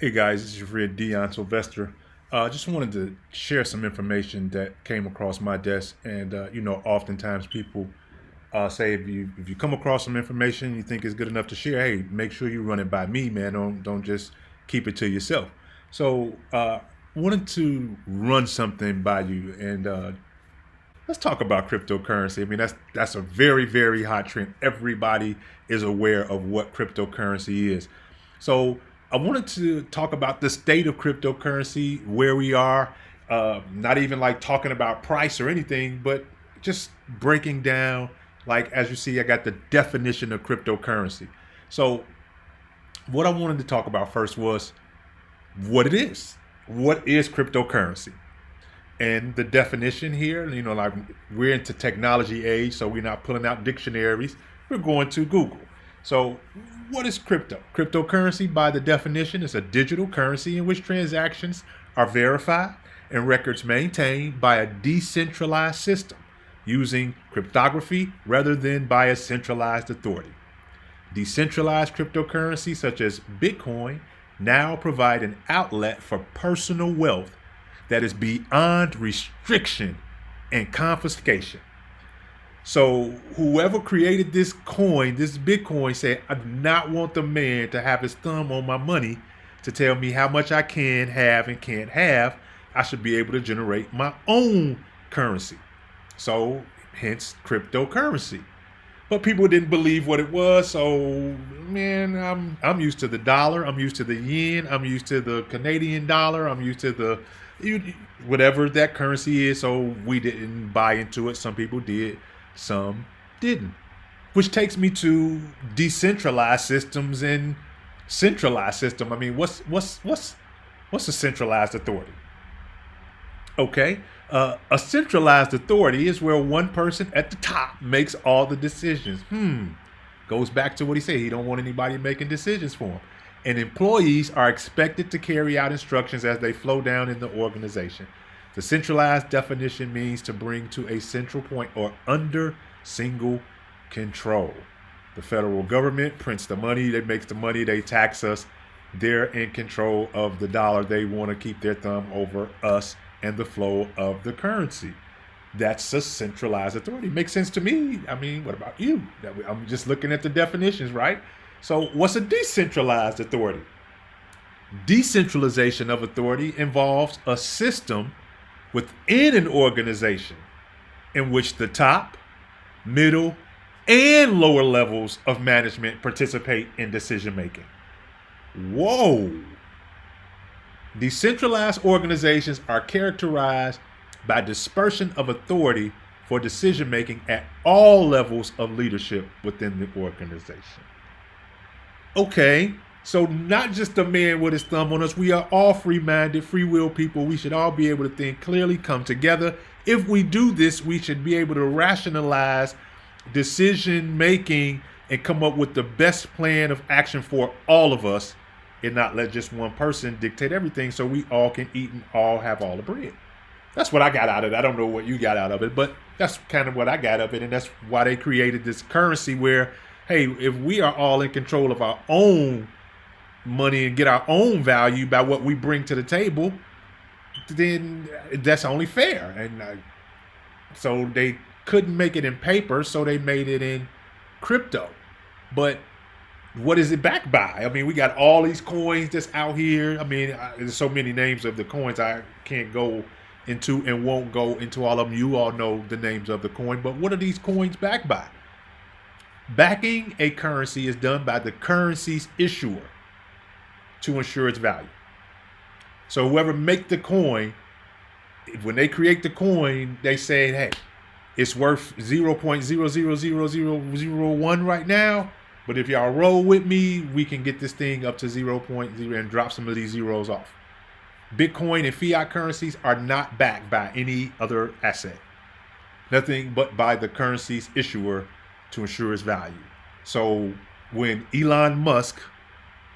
Hey guys, this is your friend Dion Sylvester. Just wanted to share some information that came across my desk, and oftentimes people say if you come across some information you think is good enough to share, hey, make sure you run it by me, man. Don't just keep it to yourself. So, wanted to run something by you, and let's talk about cryptocurrency. I mean, that's a very hot trend. Everybody is aware of what cryptocurrency is. So I wanted to talk about the state of cryptocurrency, where we are. Not even like talking about price or anything, but just breaking down. Like as you see, I got the definition of cryptocurrency. So what I wanted to talk about first was what it is. What is cryptocurrency? And the definition here, like we're into technology age, so we're not pulling out dictionaries. We're going to Google. So, what is crypto? Cryptocurrency, by the definition, is a digital currency in which transactions are verified and records maintained by a decentralized system using cryptography rather than by a centralized authority. Decentralized cryptocurrency, such as Bitcoin, now provide an outlet for personal wealth that is beyond restriction and confiscation. So whoever created this coin, this Bitcoin, said, I do not want the man to have his thumb on my money to tell me how much I can have and can't have. I should be able to generate my own currency. So hence cryptocurrency. But people didn't believe what it was. So man, I'm used to the dollar. I'm used to the yen. I'm used to the Canadian dollar. I'm used to the whatever that currency is. So we didn't buy into it. Some people did. Some didn't. Which takes me to decentralized systems and centralized system. I mean, what's a centralized authority? Okay, a centralized authority is where one person at the top makes all the decisions. Goes back to what he said. He don't want anybody making decisions for him. And employees are expected to carry out instructions as they flow down in the organization. The centralized definition means to bring to a central point or under single control. The federal government prints the money, they makes the money, they tax us. They're in control of the dollar. They want to keep their thumb over us and the flow of the currency. That's a centralized authority. Makes sense to me. I mean, what about you? I'm just looking at the definitions, right? So what's a decentralized authority? Decentralization of authority involves a system within an organization in which the top, middle, and lower levels of management participate in decision making. Whoa. Decentralized organizations are characterized by dispersion of authority for decision making at all levels of leadership within the organization. Okay, so not just a man with his thumb on us. We are all free-minded, free-will people. We should all be able to think clearly, come together. If we do this, we should be able to rationalize decision-making and come up with the best plan of action for all of us and not let just one person dictate everything so we all can eat and all have all the bread. That's what I got out of it. I don't know what you got out of it, but that's kind of what I got out of it. And that's why they created this currency where, hey, if we are all in control of our own money and get our own value by what we bring to the table, then that's only fair. And so they couldn't make it in paper, so they made it in crypto. But what is it backed by? I mean, we got all these coins that's out here. I mean, there's so many names of the coins I can't go into and won't go into all of them. You all know the names of the coin, but what are these coins backed by? Backing a currency is done by the currency's issuer to ensure its value. So whoever make the coin, when they create the coin, they say, hey, it's worth 0.000001 right now. But if y'all roll with me, we can get this thing up to 0.0 and drop some of these zeros off. Bitcoin and fiat currencies are not backed by any other asset. Nothing but by the currency's issuer to ensure its value. So when Elon Musk,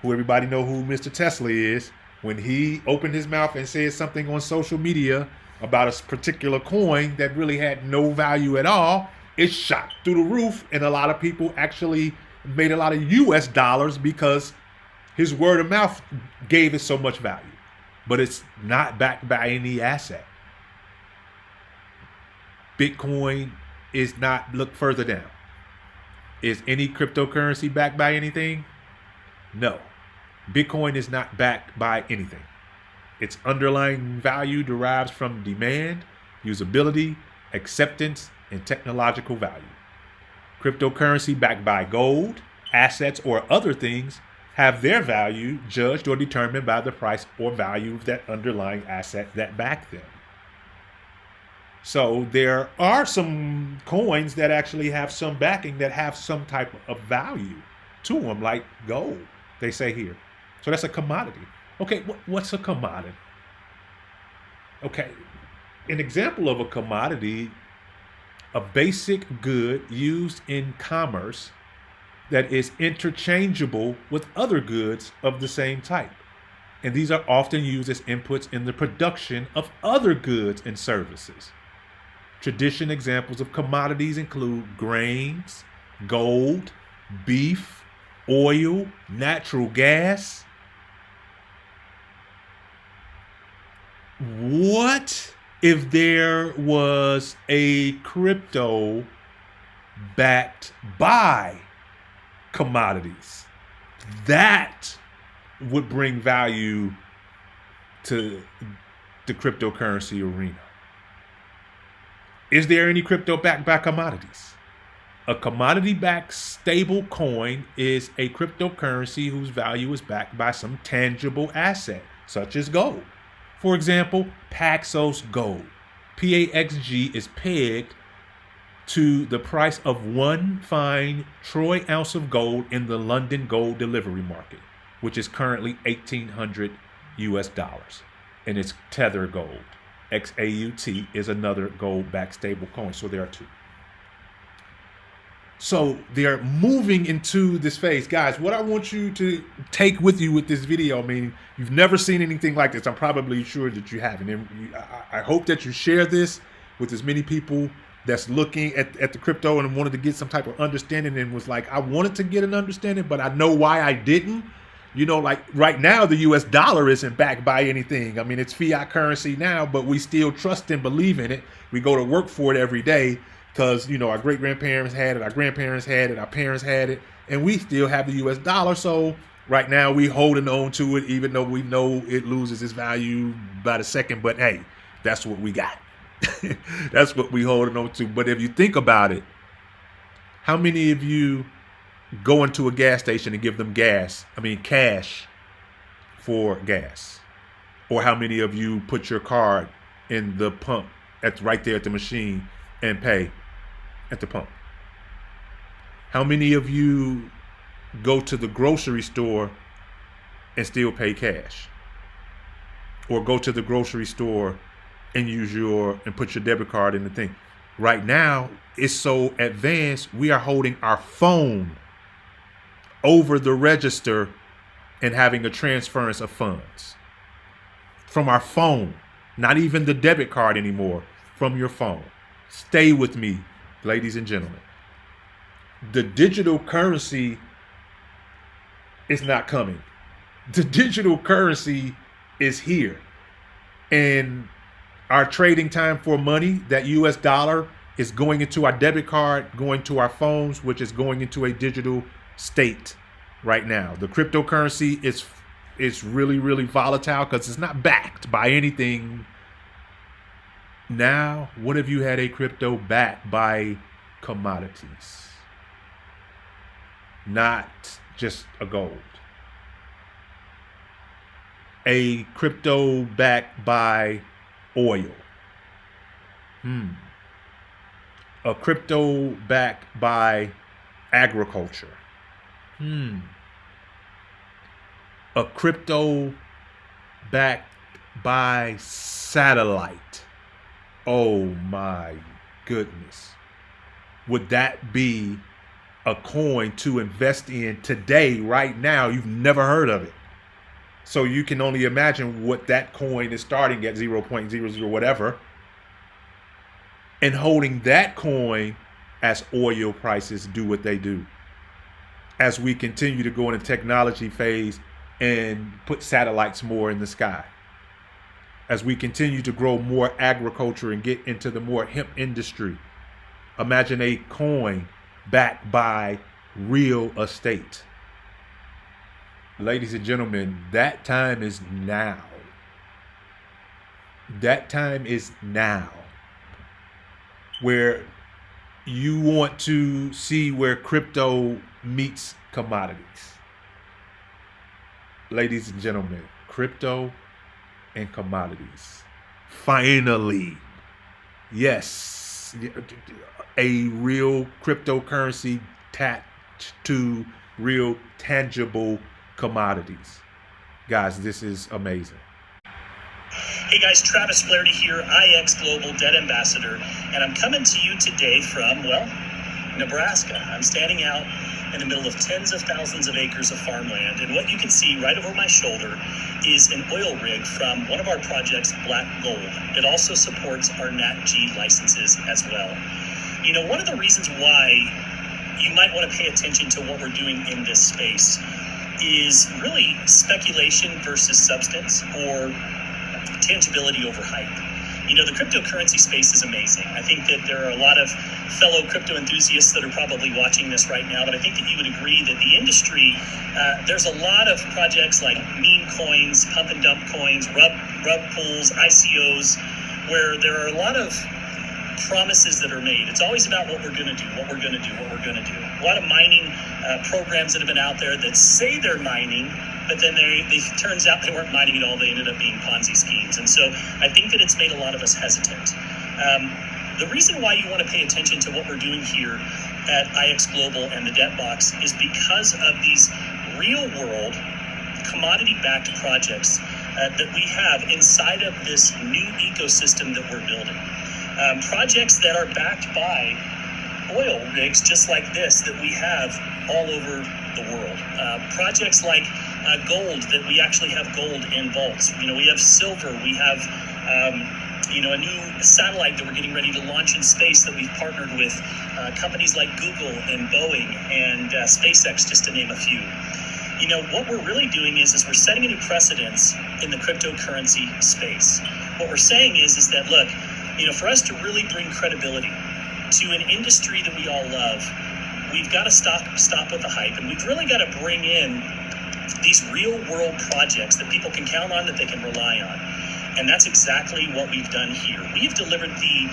who everybody know who Mr. Tesla is, when he opened his mouth and said something on social media about a particular coin that really had no value at all, it shot through the roof, and a lot of people actually made a lot of US dollars because His word of mouth gave it so much value, but it's not backed by any asset. Bitcoin is not. Look further down. Is any cryptocurrency backed by anything? No. Bitcoin is not backed by anything. Its underlying value derives from demand, usability, acceptance, and technological value. Cryptocurrency backed by gold, assets, or other things have their value judged or determined by the price or value of that underlying asset that back them. So there are some coins that actually have some backing that have some type of value to them, like gold, they say here. So that's a commodity. Okay, what's a commodity? Okay, an example of a commodity, a basic good used in commerce that is interchangeable with other goods of the same type. And these are often used as inputs in the production of other goods and services. Traditional examples of commodities include grains, gold, beef, oil, natural gas. What if there was a crypto backed by commodities? That would bring value to the cryptocurrency arena. Is there any crypto backed by commodities? A commodity-backed stable coin is a cryptocurrency whose value is backed by some tangible asset, such as gold. For example, Paxos Gold. PAXG is pegged to the price of one fine troy ounce of gold in the London gold delivery market, which is currently $1,800 US, and it's Tether Gold. XAUT is another gold-backed stable coin. So there are two. So they're moving into this phase. Guys, what I want you to take with you with this video, I mean, you've never seen anything like this. I'm probably sure that you haven't. And I hope that you share this with as many people that's looking at the crypto and wanted to get some type of understanding and was like, I wanted to get an understanding, but I know why I didn't. You know, like right now, the US dollar isn't backed by anything. I mean, it's fiat currency now, but we still trust and believe in it. We go to work for it every day because, you know, our great-grandparents had it, our grandparents had it, our parents had it, and we still have the US dollar. So right now we holding on to it, even though we know it loses its value by the second. But hey, that's what we got. That's what we holding on to. But if you think about it, how many of you go into a gas station and give them cash for gas? Or how many of you put your card in the pump right there at the machine and pay at the pump? How many of you go to the grocery store and still pay cash? Or go to the grocery store and and put your debit card in the thing? Right now, it's so advanced, we are holding our phone over the register and having a transference of funds from our phone, not even the debit card anymore, from your phone. Stay with me, ladies and gentlemen. The digital currency is not coming. The digital currency is here. And our trading time for money, that US dollar, is going into our debit card, going to our phones, which is going into a digital state right now. The cryptocurrency is really, really volatile because it's not backed by anything. Now, what if you had a crypto backed by commodities? Not just a gold. A crypto backed by oil. A crypto backed by agriculture. A crypto backed by satellite. Oh my goodness. Would that be a coin to invest in today, right now? You've never heard of it. So you can only imagine what that coin is starting at 0.00 whatever. And holding that coin as oil prices do what they do. As we continue to go in a technology phase and put satellites more in the sky. As we continue to grow more agriculture and get into the more hemp industry, imagine a coin backed by real estate. Ladies and gentlemen, that time is now. That time is now. Where you want to see where crypto meets commodities. Ladies and gentlemen, crypto and commodities. Finally, yes, a real cryptocurrency attached to real tangible commodities. Guys, this is amazing. Hey guys, Travis Flaherty here, IX Global Debt Ambassador, and I'm coming to you today from, well, Nebraska. I'm standing out in the middle of tens of thousands of acres of farmland, and what you can see right over my shoulder is an oil rig from one of our projects, Black Gold. It also supports our NatG licenses as well. You know, one of the reasons why you might want to pay attention to what we're doing in this space is really speculation versus substance, or tangibility over hype. You know, the cryptocurrency space is amazing. I think that there are a lot of fellow crypto enthusiasts that are probably watching this right now, but I think that you would agree that the industry, there's a lot of projects like meme coins, pump and dump coins, rug pools, ICOs, where there are a lot of promises that are made. It's always about what we're going to do, what we're going to do, what we're going to do. A lot of mining programs that have been out there that say they're mining, but then it turns out they weren't mining at all. They ended up being Ponzi schemes. And so I think that it's made a lot of us hesitant. The reason why you want to pay attention to what we're doing here at IX Global and the Debt Box is because of these real world commodity-backed projects that we have inside of this new ecosystem that we're building. Projects that are backed by oil rigs just like this that we have all over the world. Projects like gold, that we actually have gold in vaults. You know, we have silver, we have a new satellite that we're getting ready to launch in space that we've partnered with companies like Google and Boeing and SpaceX, just to name a few. You know, what we're really doing is we're setting a new precedence in the cryptocurrency space. What we're saying is that, look, you know, for us to really bring credibility to an industry that we all love, we've got to stop with the hype, and we've really got to bring in these real world projects that people can count on, that they can rely on. And that's exactly what we've done here. We've delivered the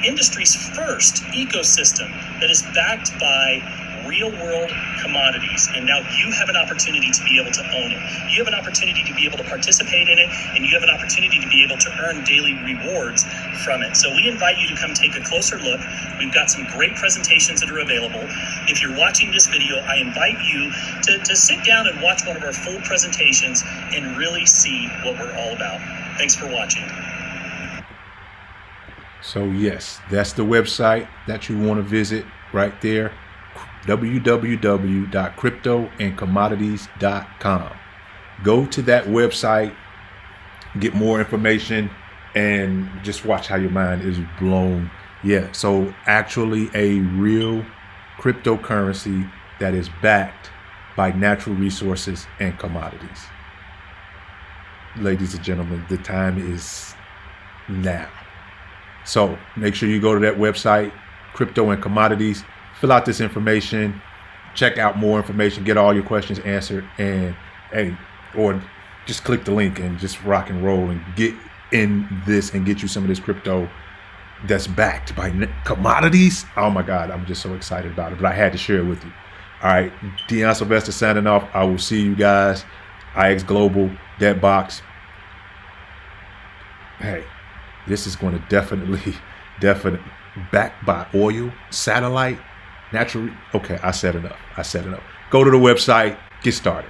industry's first ecosystem that is backed by real world commodities. And now you have an opportunity to be able to own it. You have an opportunity to be able to participate in it, and you have an opportunity to be able to earn daily rewards from it. So we invite you to come take a closer look. We've got some great presentations that are available. If you're watching this video, I invite you to sit down and watch one of our full presentations and really see what we're all about. Thanks for watching. So yes, that's the website that you want to visit right there. www.cryptoandcommodities.com. Go to that website, get more information, and just watch how your mind is blown. Yeah, so actually a real cryptocurrency that is backed by natural resources and commodities. Ladies and gentlemen, the time is now. So make sure you go to that website, Crypto and Commodities, fill out this information, check out more information, get all your questions answered, and or just click the link and just rock and roll and get in this and get you some of this crypto that's backed by commodities. Oh my God, I'm just so excited about it, but I had to share it with you. All right, Deion Sylvester signing off. I will see you guys. IX Global, Debt Box. Hey, this is going to definitely backed by oil, satellite, natural. Okay, I said enough. Go to the website, get started.